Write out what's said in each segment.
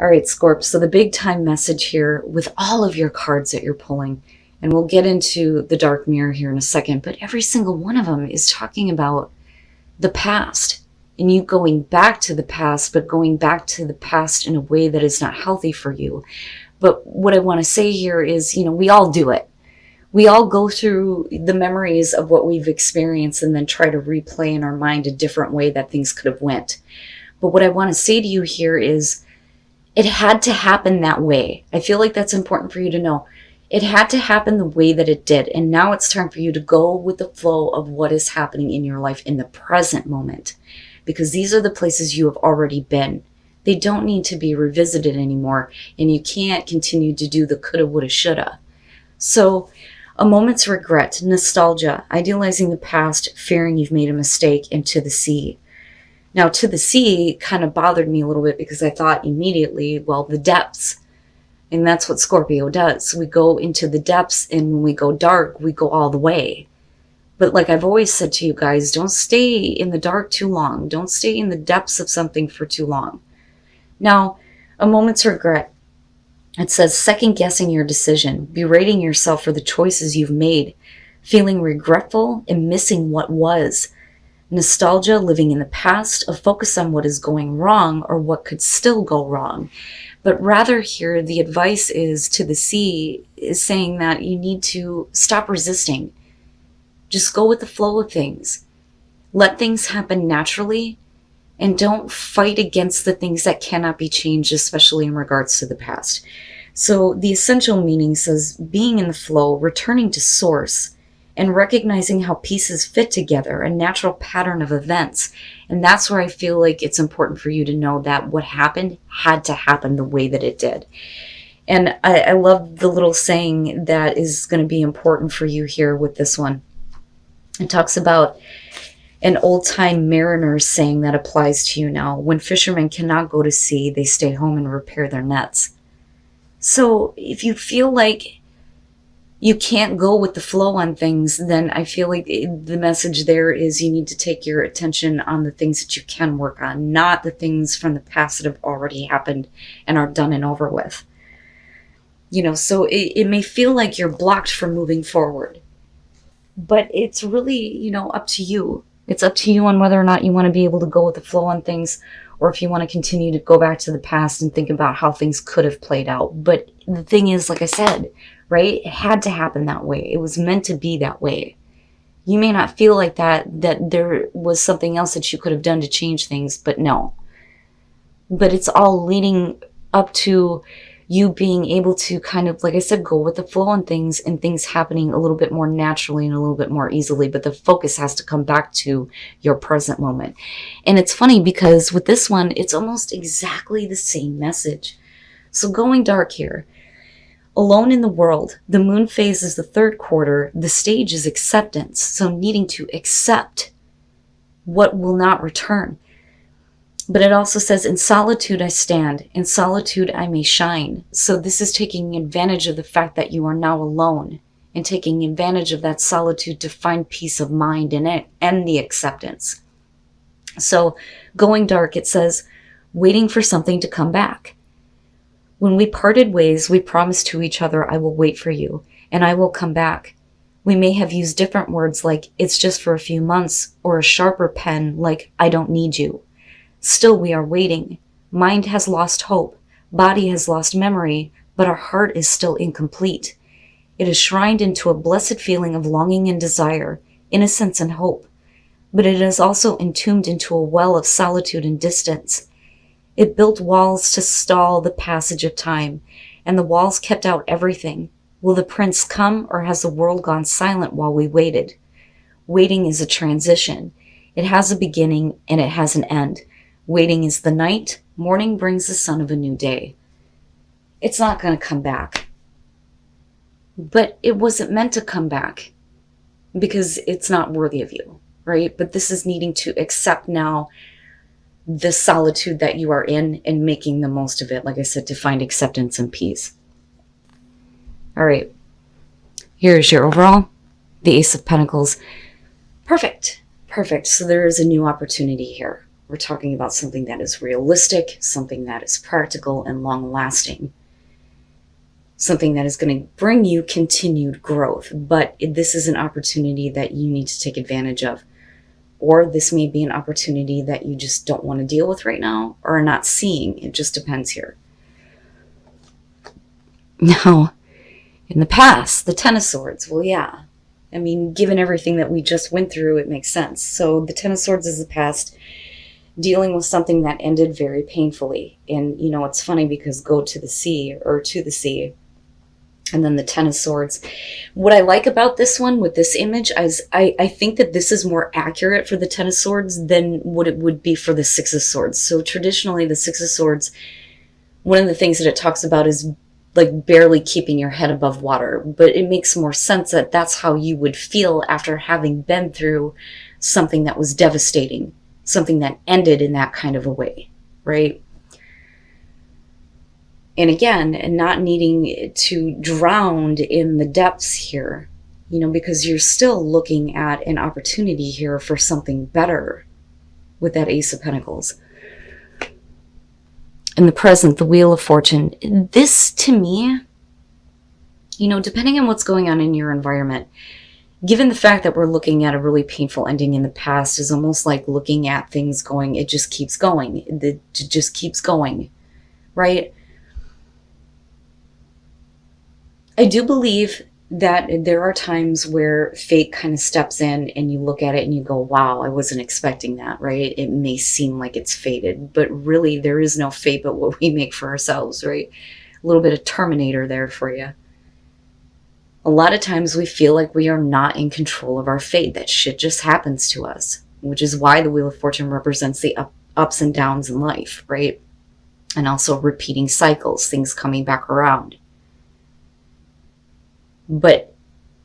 All right, Scorp. So the big time message here with all of your cards that you're pulling, and we'll get into the dark mirror here in a second, but every single one of them is talking about the past and you going back to the past, but going back to the past in a way that is not healthy for you. But what I want to say here is, we all do it. We all go through the memories of what we've experienced and then try to replay in our mind a different way that things could have went. But what I want to say to you here is it had to happen that way. I feel like that's important for you to know. It had to happen the way that it did. And now it's time for you to go with the flow of what is happening in your life in the present moment. Because these are the places you have already been. They don't need to be revisited anymore. And you can't continue to do the coulda, woulda, shoulda. So a moment's regret, nostalgia, idealizing the past, fearing you've made a mistake, and to the sea. Now, to the sea kind of bothered me a little bit because I thought immediately, well, the depths. And that's what Scorpio does. We go into the depths, and when we go dark, we go all the way. But like I've always said to you guys, don't stay in the dark too long. Don't stay in the depths of something for too long. Now, a moment's regret. It says second guessing your decision, berating yourself for the choices you've made, feeling regretful and missing what was. Nostalgia, living in the past, a focus on what is going wrong or what could still go wrong. But rather here, the advice is to the sea is saying that you need to stop resisting. Just go with the flow of things. Let things happen naturally and don't fight against the things that cannot be changed, especially in regards to the past. So the essential meaning says being in the flow, returning to source, and recognizing how pieces fit together, a natural pattern of events. And that's where I feel like it's important for you to know that what happened had to happen the way that it did. And I love the little saying that is going to be important for you here with this one. It talks about an old-time mariner saying that applies to you now. When fishermen cannot go to sea, they stay home and repair their nets. So if you feel like you can't go with the flow on things, then I feel like the message there is you need to take your attention on the things that you can work on, not the things from the past that have already happened and are done and over with. So it may feel like you're blocked from moving forward, but it's really, up to you. It's up to you on whether or not you want to be able to go with the flow on things, or if you want to continue to go back to the past and think about how things could have played out. But the thing is, like I said, right? It had to happen that way. It was meant to be that way. You may not feel like that there was something else that you could have done to change things, but no. But it's all leading up to you being able to kind of, like I said, go with the flow on things and things happening a little bit more naturally and a little bit more easily. But the focus has to come back to your present moment. And it's funny because with this one, it's almost exactly the same message. So going dark here. Alone in the world, the moon phase is the third quarter. The stage is acceptance. So needing to accept what will not return. But it also says, in solitude I stand, in solitude I may shine. So this is taking advantage of the fact that you are now alone and taking advantage of that solitude to find peace of mind in it and the acceptance. So going dark, it says, waiting for something to come back. When we parted ways, we promised to each other, I will wait for you, and I will come back. We may have used different words like, it's just for a few months, or a sharper pen like, I don't need you. Still, we are waiting. Mind has lost hope. Body has lost memory, but our heart is still incomplete. It is shrined into a blessed feeling of longing and desire, innocence and hope. But it is also entombed into a well of solitude and distance. It built walls to stall the passage of time, and the walls kept out everything. Will the prince come, or has the world gone silent while we waited? Waiting is a transition. It has a beginning, and it has an end. Waiting is the night. Morning brings the sun of a new day. It's not going to come back. But it wasn't meant to come back because it's not worthy of you, right? But this is needing to accept now the solitude that you are in and making the most of it, like I said, to find acceptance and peace. All right. Here's your overall. The Ace of Pentacles. Perfect. So there is a new opportunity here. We're talking about something that is realistic, something that is practical and long-lasting. Something that is going to bring you continued growth. But this is an opportunity that you need to take advantage of. Or this may be an opportunity that you just don't want to deal with right now or are not seeing. It just depends here. Now, in the past, the Ten of Swords, well, yeah. I mean, given everything that we just went through, it makes sense. So the Ten of Swords is the past, dealing with something that ended very painfully. And, you know, it's funny because go to the sea, or to the sea, and then the Ten of Swords. What I like about this one with this image is I think that this is more accurate for the Ten of Swords than what it would be for the Six of Swords. So traditionally, the Six of Swords, one of the things that it talks about is like barely keeping your head above water. But it makes more sense that that's how you would feel after having been through something that was devastating, something that ended in that kind of a way, right? And again, not needing to drown in the depths here, you know, because you're still looking at an opportunity here for something better with that Ace of Pentacles. In the present, the Wheel of Fortune. This, to me, you know, depending on what's going on in your environment, given the fact that we're looking at a really painful ending in the past, is almost like looking at things going, it just keeps going. It just keeps going, right? I do believe that there are times where fate kind of steps in and you look at it and you go, wow, I wasn't expecting that, right? It may seem like it's fated, but really there is no fate but what we make for ourselves, right? A little bit of Terminator there for you. A lot of times we feel like we are not in control of our fate, that shit just happens to us, which is why the Wheel of Fortune represents the ups and downs in life, right? And also repeating cycles, things coming back around. But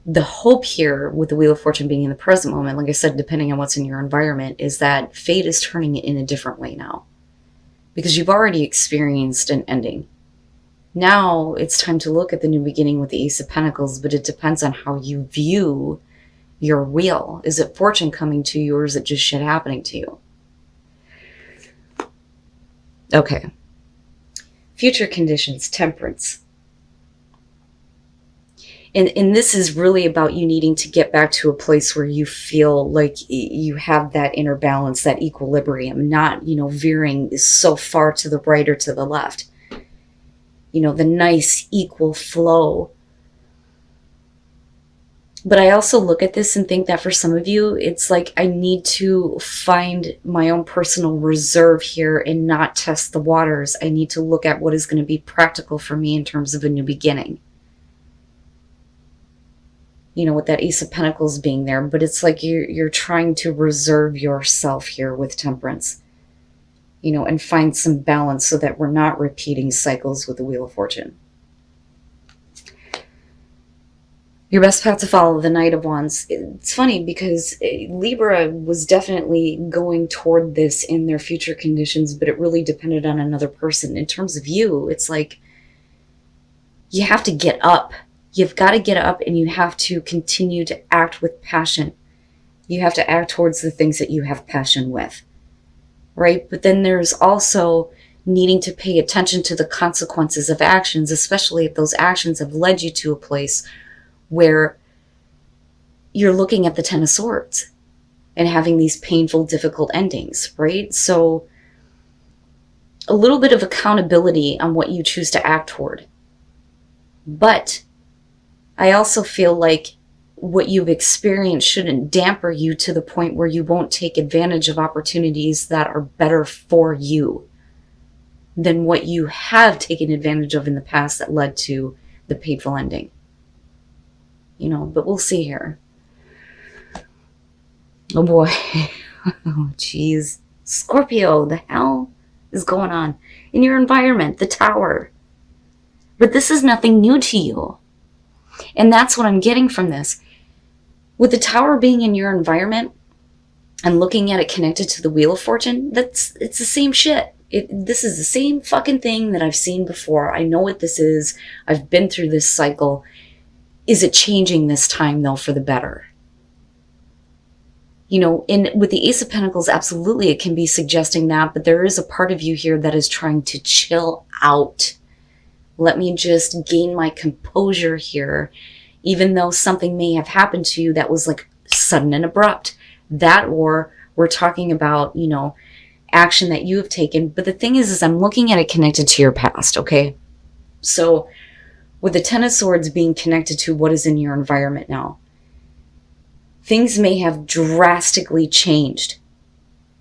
the hope here with the Wheel of Fortune being in the present moment, like I said, depending on what's in your environment, is that fate is turning it in a different way now. Because you've already experienced an ending. Now it's time to look at the new beginning with the Ace of Pentacles, but it depends on how you view your wheel. Is it fortune coming to you, or is it just shit happening to you? Okay. Future conditions, Temperance. And this is really about you needing to get back to a place where you feel like you have that inner balance, that equilibrium, not, you know, veering so far to the right or to the left. You know, the nice equal flow. But I also look at this and think that for some of you, it's like I need to find my own personal reserve here and not test the waters. I need to look at what is going to be practical for me in terms of a new beginning. You know, with that Ace of Pentacles being there, but it's like you're trying to reserve yourself here with Temperance, you know, and find some balance so that we're not repeating cycles with the Wheel of Fortune. Your best path to follow, the Knight of Wands. It's funny because Libra was definitely going toward this in their future conditions, but it really depended on another person. In terms of you, it's like you have to get up. You've got to get up and you have to continue to act with passion. You have to act towards the things that you have passion with, right? But then there's also needing to pay attention to the consequences of actions, especially if those actions have led you to a place where you're looking at the Ten of Swords and having these painful, difficult endings, right? So a little bit of accountability on what you choose to act toward. But I also feel like what you've experienced shouldn't damper you to the point where you won't take advantage of opportunities that are better for you than what you have taken advantage of in the past that led to the painful ending. You know, but we'll see here. Oh boy. Oh jeez. Scorpio, the hell is going on in your environment? The Tower. But this is nothing new to you. And that's what I'm getting from this. With the Tower being in your environment and looking at it connected to the Wheel of Fortune, it's the same shit. This is the same fucking thing that I've seen before. I know what this is. I've been through this cycle. Is it changing this time, though, for the better? And with the Ace of Pentacles, absolutely, it can be suggesting that, but there is a part of you here that is trying to chill out. Let me just gain my composure here, even though something may have happened to you that was like sudden and abrupt. That, or we're talking about, action that you have taken. But the thing is I'm looking at it connected to your past, okay? So with the Ten of Swords being connected to what is in your environment now, things may have drastically changed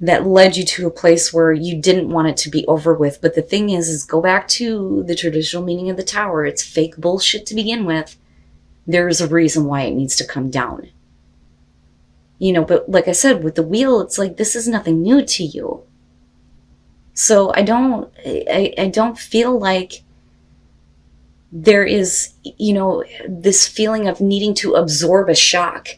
that led you to a place where you didn't want it to be over with. But the thing is go back to the traditional meaning of the Tower. It's fake bullshit to begin with. There's a reason why it needs to come down. But like I said, with the Wheel, it's like, this is nothing new to you. So I don't feel like there is, this feeling of needing to absorb a shock.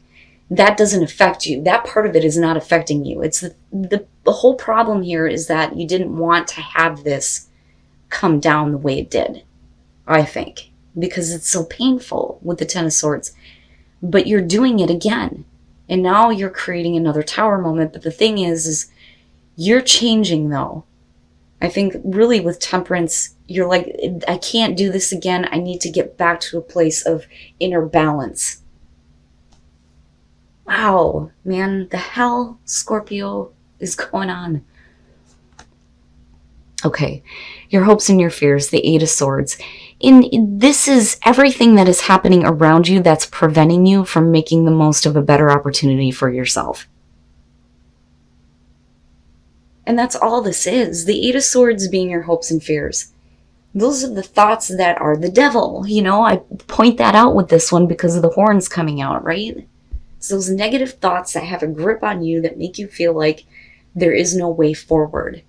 That doesn't affect you. That part of it is not affecting you. It's the whole problem here is that you didn't want to have this come down the way it did, I think, because it's so painful with the Ten of Swords. But you're doing it again. And now you're creating another Tower moment. But the thing is you're changing, though. I think really with Temperance, you're like, I can't do this again. I need to get back to a place of inner balance. Wow, man, the hell, Scorpio, is going on? Okay, your hopes and your fears, the Eight of Swords. This is everything that is happening around you that's preventing you from making the most of a better opportunity for yourself. And that's all this is. The Eight of Swords being your hopes and fears. Those are the thoughts that are the devil. I point that out with this one because of the horns coming out, right? It's those negative thoughts that have a grip on you that make you feel like there is no way forward.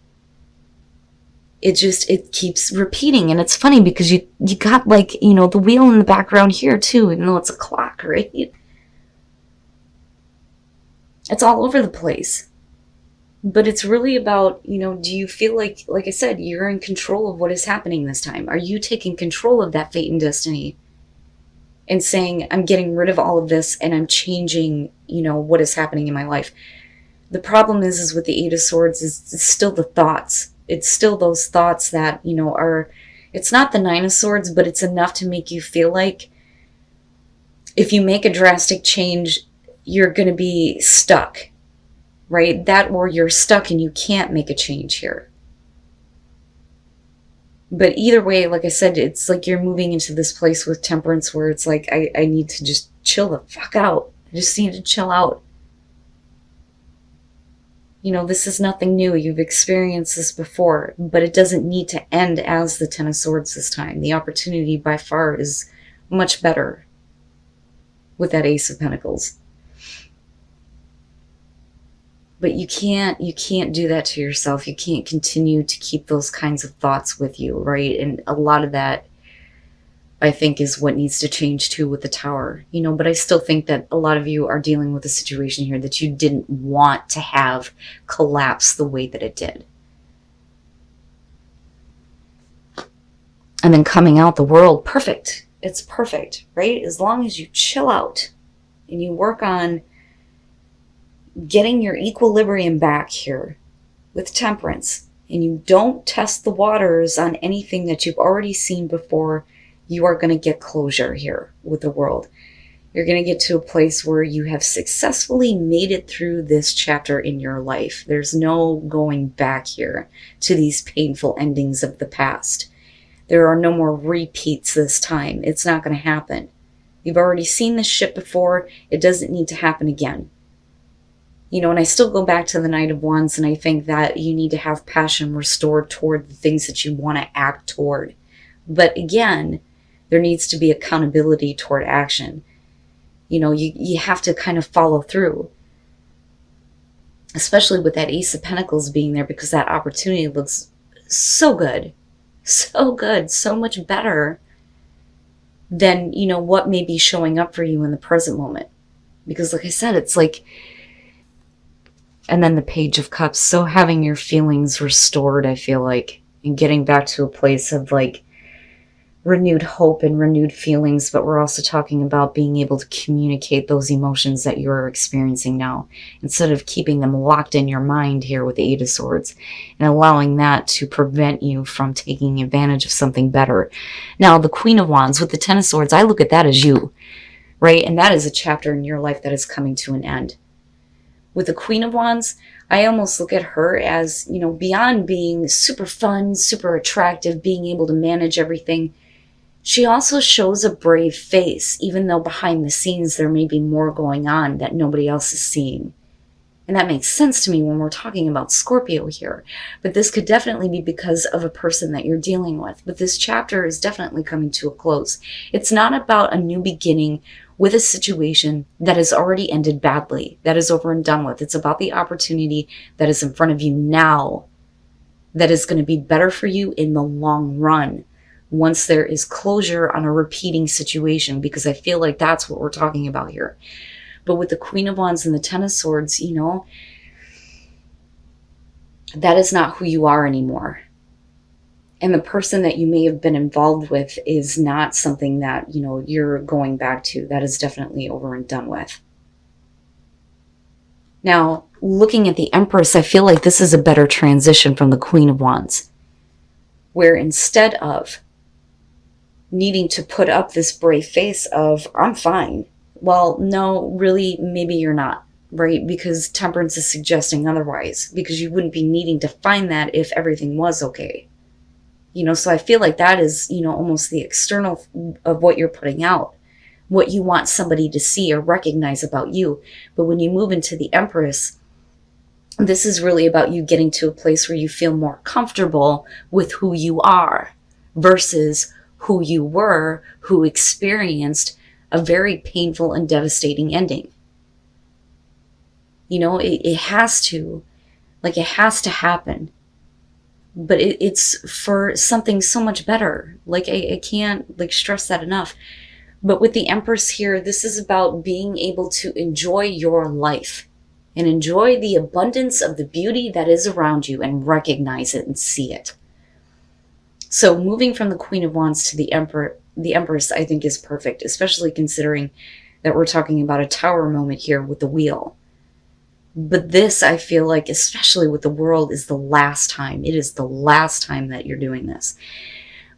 It keeps repeating. And it's funny because you got like, the wheel in the background here too, even though it's a clock, right? It's all over the place. But it's really about, do you feel like I said, you're in control of what is happening this time? Are you taking control of that fate and destiny and saying, I'm getting rid of all of this and I'm changing, what is happening in my life? The problem is with the Eight of Swords it's still the thoughts. It's still those thoughts that, it's not the Nine of Swords, but it's enough to make you feel like if you make a drastic change, you're going to be stuck. Right? That, or you're stuck and you can't make a change here. But either way, like I said, it's like you're moving into this place with Temperance where it's like, I need to just chill the fuck out. I just need to chill out. This is nothing new. You've experienced this before, but it doesn't need to end as the Ten of Swords this time. The opportunity by far is much better with that Ace of Pentacles. But you can't do that to yourself. You can't continue to keep those kinds of thoughts with you, right? And a lot of that, I think, is what needs to change too with the Tower. But I still think that a lot of you are dealing with a situation here that you didn't want to have collapse the way that it did. And then coming out the World, perfect. It's perfect, right? As long as you chill out and you work on getting your equilibrium back here with Temperance, and you don't test the waters on anything that you've already seen before, you are going to get closure here with the World. You're going to get to a place where you have successfully made it through this chapter in your life. There's no going back here to these painful endings of the past. There are no more repeats this time. It's not going to happen. You've already seen this shit before. It doesn't need to happen again. And I still go back to the Knight of Wands, and I think that you need to have passion restored toward the things that you want to act toward. But again, there needs to be accountability toward action. You have to kind of follow through. Especially with that Ace of Pentacles being there, because that opportunity looks so good. So good. So much better than, what may be showing up for you in the present moment. Because like I said, it's like... And then the Page of Cups. So having your feelings restored, I feel like, and getting back to a place of like renewed hope and renewed feelings, but we're also talking about being able to communicate those emotions that you're experiencing now, instead of keeping them locked in your mind here with the Eight of Swords, and allowing that to prevent you from taking advantage of something better. Now, the Queen of Wands with the Ten of Swords, I look at that as you, right? And that is a chapter in your life that is coming to an end. With the Queen of Wands, I almost look at her as, beyond being super fun, super attractive, being able to manage everything, she also shows a brave face, even though behind the scenes there may be more going on that nobody else is seeing. And that makes sense to me when we're talking about Scorpio here. But this could definitely be because of a person that you're dealing with. But this chapter is definitely coming to a close. It's not about a new beginning with a situation that has already ended badly, that is over and done with. It's about the opportunity that is in front of you now, that is going to be better for you in the long run, once there is closure on a repeating situation, because I feel like that's what we're talking about here. But with the Queen of Wands and the Ten of Swords, that is not who you are anymore. And the person that you may have been involved with is not something that, you're going back to. That is definitely over and done with. Now, looking at the Empress, I feel like this is a better transition from the Queen of Wands, where instead of needing to put up this brave face of, I'm fine. Well, no, really, maybe you're not, right? Because Temperance is suggesting otherwise, because you wouldn't be needing to find that if everything was okay. So I feel like that is, almost the external of what you're putting out, what you want somebody to see or recognize about you. But when you move into the Empress, this is really about you getting to a place where you feel more comfortable with who you are versus who you were, who experienced a very painful and devastating ending. It has to happen. But it's for something so much better. I can't stress that enough. But with the Empress here, this is about being able to enjoy your life and enjoy the abundance of the beauty that is around you and recognize it and see it. So moving from the Queen of Wands to the Empress, I think is perfect, especially considering that we're talking about a tower moment here with the wheel. But this, I feel like, especially with the World, is the last time. It is the last time that you're doing this.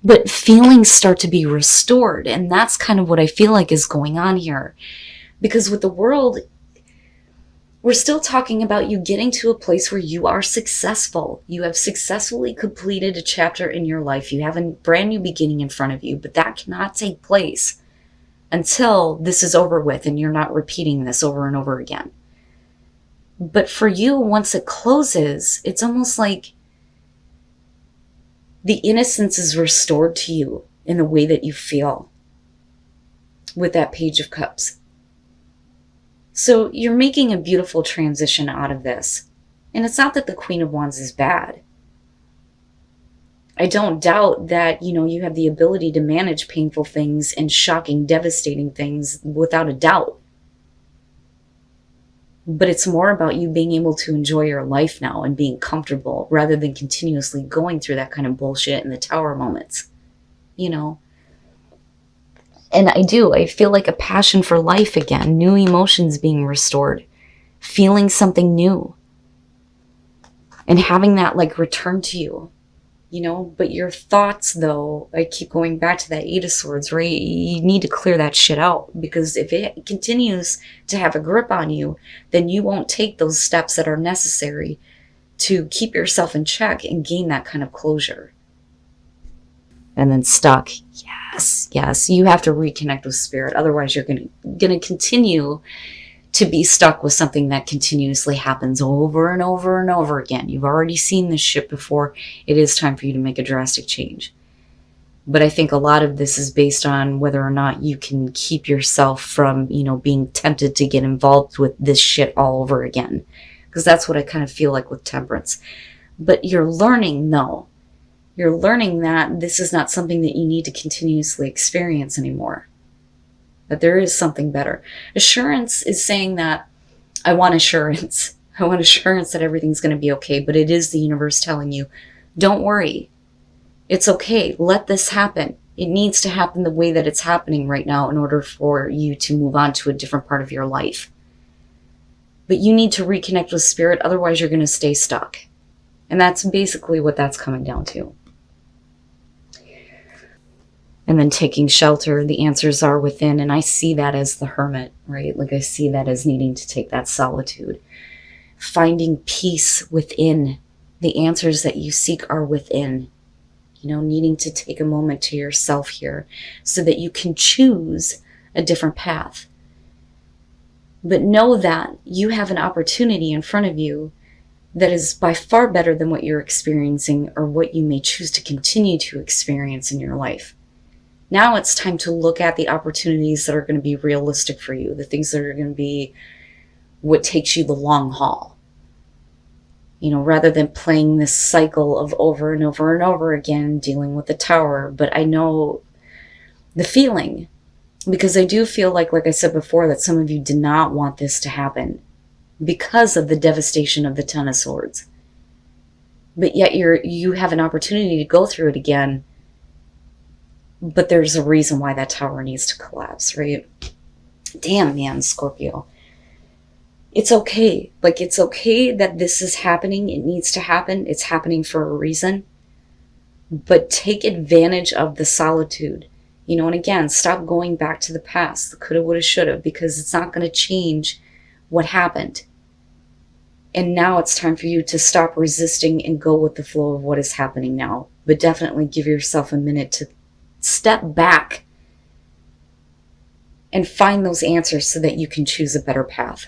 But feelings start to be restored, and that's kind of what I feel like is going on here. Because with the World, we're still talking about you getting to a place where you are successful. You have successfully completed a chapter in your life. You have a brand new beginning in front of you, but that cannot take place until this is over with and you're not repeating this over and over again. But for you, once it closes, it's almost like the innocence is restored to you in the way that you feel with that Page of Cups. So you're making a beautiful transition out of this. And it's not that the Queen of Wands is bad. I don't doubt that, you have the ability to manage painful things and shocking, devastating things without a doubt. But it's more about you being able to enjoy your life now and being comfortable rather than continuously going through that kind of bullshit in the tower moments, And I feel like a passion for life again, new emotions being restored, feeling something new, and having that return to you, But your thoughts, though, I keep going back to that Eight of Swords, right? You need to clear that shit out, because if it continues to have a grip on you, then you won't take those steps that are necessary to keep yourself in check and gain that kind of closure. And then stuck. Yes, you have to reconnect with Spirit. Otherwise, you're gonna continue to be stuck with something that continuously happens over and over and over again. You've already seen this shit before. It is time for you to make a drastic change. But I think a lot of this is based on whether or not you can keep yourself from, being tempted to get involved with this shit all over again. Because that's what I kind of feel like with Temperance. But you're learning, though. You're learning that this is not something that you need to continuously experience anymore. That there is something better. Assurance is saying that I want assurance. I want assurance that everything's going to be okay. But it is the universe telling you, don't worry. It's okay. Let this happen. It needs to happen the way that it's happening right now in order for you to move on to a different part of your life. But you need to reconnect with spirit, otherwise you're going to stay stuck. And that's basically what that's coming down to. And then taking shelter, the answers are within. And I see that as the hermit, right? Like I see that as needing to take that solitude. Finding peace within. The answers that you seek are within. You know, needing to take a moment to yourself here so that you can choose a different path. But know that you have an opportunity in front of you that is by far better than what you're experiencing or what you may choose to continue to experience in your life. Now it's time to look at the opportunities that are going to be realistic for you, the things that are going to be what takes you the long haul. You know, rather than playing this cycle of over and over and over again, dealing with the tower. But I know the feeling, because I do feel like I said before, that some of you did not want this to happen because of the devastation of the Ten of Swords. But yet you have an opportunity to go through it again. But there's a reason why that tower needs to collapse, right? Damn, man, Scorpio. It's okay. Like, it's okay that this is happening. It needs to happen. It's happening for a reason. But take advantage of the solitude. You know, and again, stop going back to the past, the coulda, woulda, shoulda, because it's not going to change what happened. And now it's time for you to stop resisting and go with the flow of what is happening now. But definitely give yourself a minute to step back and find those answers so that you can choose a better path.